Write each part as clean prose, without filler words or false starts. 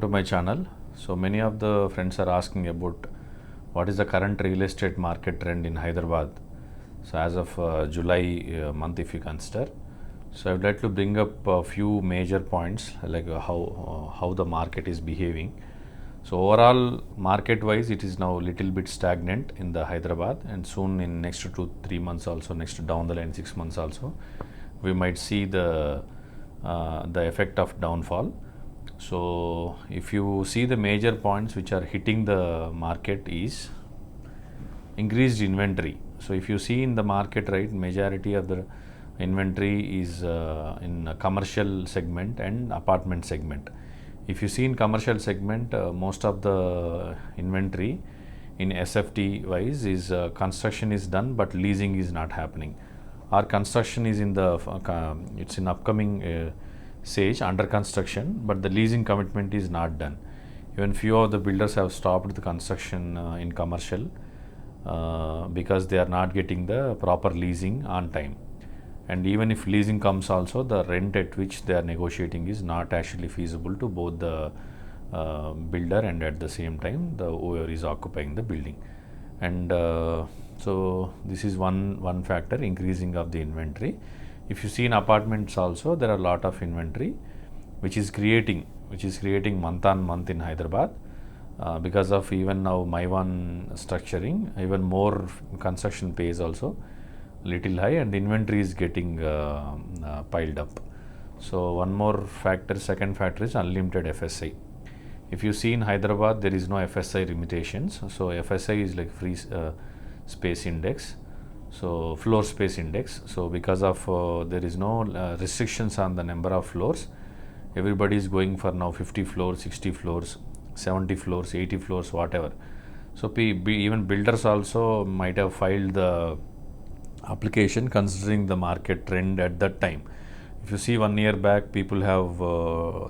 welcome to my channel. So many of the friends are asking about what is the current real estate market trend in Hyderabad. So as of July month, if you consider, so I would like to bring up a few major points like how the market is behaving. So overall market wise, it is now a little bit stagnant in the Hyderabad, and soon in next 2-3 months also, next down the line 6 months also, we might see the effect of downfall. So if you see the major points which are hitting the market is increased inventory. So if you see in the market, right, majority of the inventory is in a commercial segment and apartment segment. If you see in commercial segment, most of the inventory in SFT wise is construction is done, but leasing is not happening. Our construction is in the it's in upcoming stage under construction, but the leasing commitment is not done. Even few of the builders have stopped the construction in commercial because they are not getting the proper leasing on time. And even if leasing comes also, the rent at which they are negotiating is not actually feasible to both the builder and at the same time the whoever is occupying the building. And so this is one factor, increasing of the inventory. If you see in apartments also, there are a lot of inventory which is creating month on month in Hyderabad because of even now Maiwan structuring, even more construction pays also little high, and inventory is getting piled up. So one more factor, second factor is unlimited FSI. If you see in Hyderabad, there is no FSI limitations. So FSI is like free space index, so floor space index. So because of there is no restrictions on the number of floors, everybody is going for now 50 floors, 60 floors, 70 floors, 80 floors, whatever. So even builders also might have filed the application considering the market trend at that time. If you see 1 year back, people have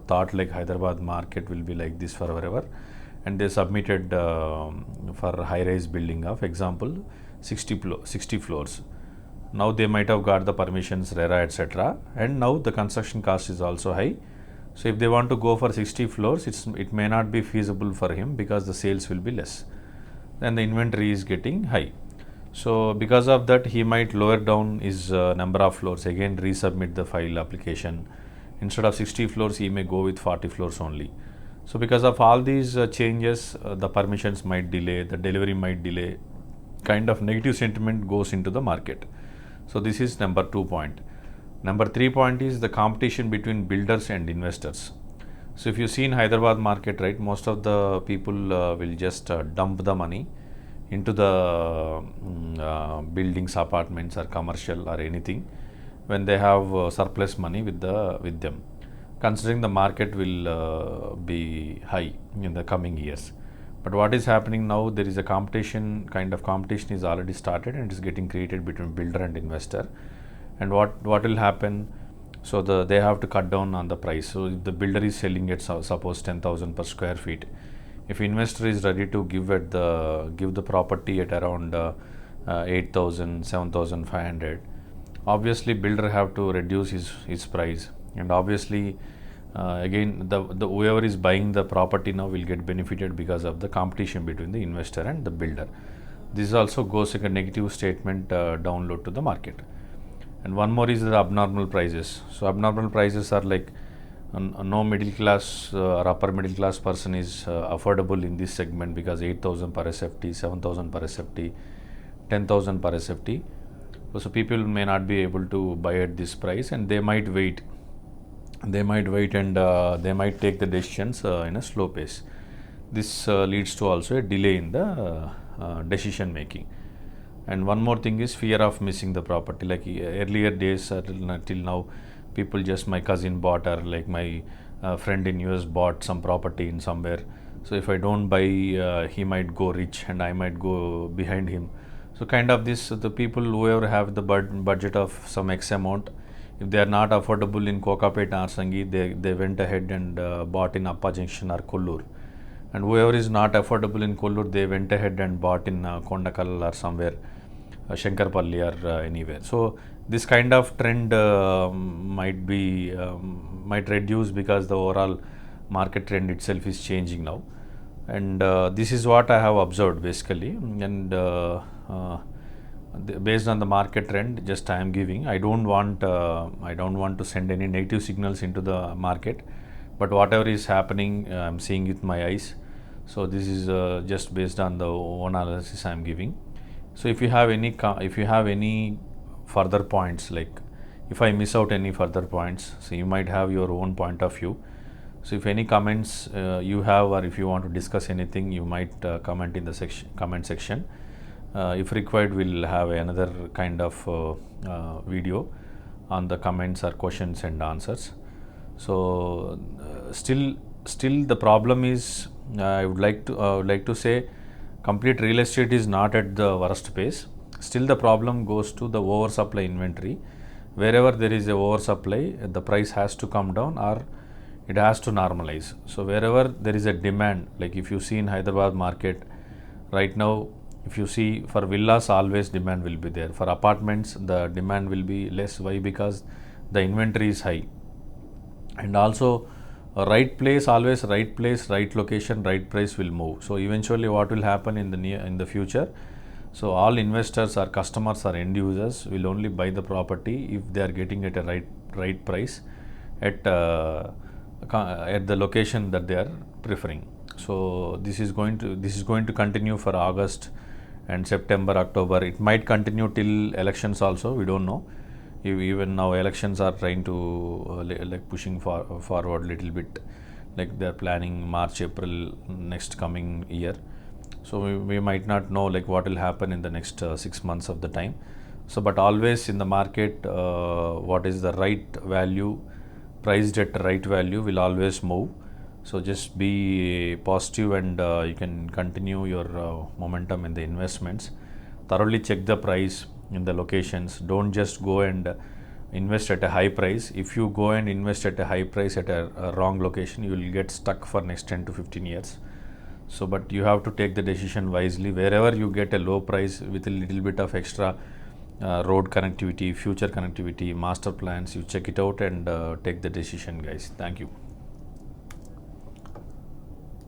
thought like Hyderabad market will be like this forever, and they submitted for high-rise building of example 60 floors. Now they might have got the permissions, RERA, etc., and now the construction cost is also high. So if they want to go for 60 floors, it may not be feasible for him because the sales will be less, and the inventory is getting high. So because of that, he might lower down his number of floors, again resubmit the file application. Instead of 60 floors, he may go with 40 floors only. So because of all these changes, the permissions might delay, the delivery might delay, kind of negative sentiment goes into the market. So this is number 2 point. Number 3 point is the competition between builders and investors. So if you see in Hyderabad market, right, most of the people will just dump the money into the buildings, apartments or commercial or anything when they have surplus money with them, considering the market will be high in the coming years. But what is happening now, there is a competition, kind of competition is already started and it is getting created between builder and investor. And what will happen, so they have to cut down on the price. So if the builder is selling at suppose 10,000 per square feet, if investor is ready to give the property at around 8,000, 7,500, obviously builder have to reduce his price, and obviously again the whoever is buying the property now will get benefited because of the competition between the investor and the builder. This also goes like a negative statement download to the market. And one more is the abnormal prices. So abnormal prices are like no middle class or upper middle class person is affordable in this segment because 8,000 per SFT, 7,000 per SFT, 10,000 per SFT. So people may not be able to buy at this price, and they might wait. And they might take the decisions in a slow pace. This leads to also a delay in the decision making. And one more thing is fear of missing the property. Like earlier days till now, people just, my cousin bought, or like my friend in US bought some property in somewhere. So if I don't buy, he might go rich and I might go behind him. So kind of this, the people whoever have the budget of some X amount, if they are not affordable in Kokapet or Sangi, they went ahead and bought in Appa Junction or Kollur. And whoever is not affordable in Kollur, they went ahead and bought in Kondakal or somewhere, Shankarpalli or anywhere. So this kind of trend might reduce because the overall market trend itself is changing now, and this is what I have observed basically. And based on the market trend, just I am giving. I don't want to send any negative signals into the market, but whatever is happening, I'm seeing with my eyes. So this is just based on the own analysis I am giving. So if you have any further points, like if I miss out any further points, so you might have your own point of view. So if any comments you have, or if you want to discuss anything, you might comment in the comment section. If required, we'll have another kind of video on the comments or questions and answers. So still the problem is, I would like to say, complete real estate is not at the worst pace. Still the problem goes to the oversupply inventory. Wherever there is a oversupply, the price has to come down or it has to normalize. So wherever there is a demand, like if you see in Hyderabad market right now, if you see, for villas always demand will be there. For apartments the demand will be less. Why? Because the inventory is high. And also right place, always right place, right location, right price will move. So eventually what will happen in the future, so all investors or customers or end users will only buy the property if they are getting at a right price at the location that they are preferring. So this is going to continue for August and September, October. It might continue till elections also, we don't know. Even now elections are trying to like pushing forward little bit, like they are planning March, April next coming year. So we might not know like what will happen in the next 6 months of the time. So but always in the market, what is the right value, priced at the right value, will always move. So just be positive, and you can continue your momentum in the investments. Thoroughly check the price in the locations. Don't just go and invest at a high price. If you go and invest at a high price at a wrong location, you will get stuck for next 10 to 15 years. So but you have to take the decision wisely. Wherever you get a low price with a little bit of extra road connectivity, future connectivity, master plans, you check it out and take the decision, guys. Thank you.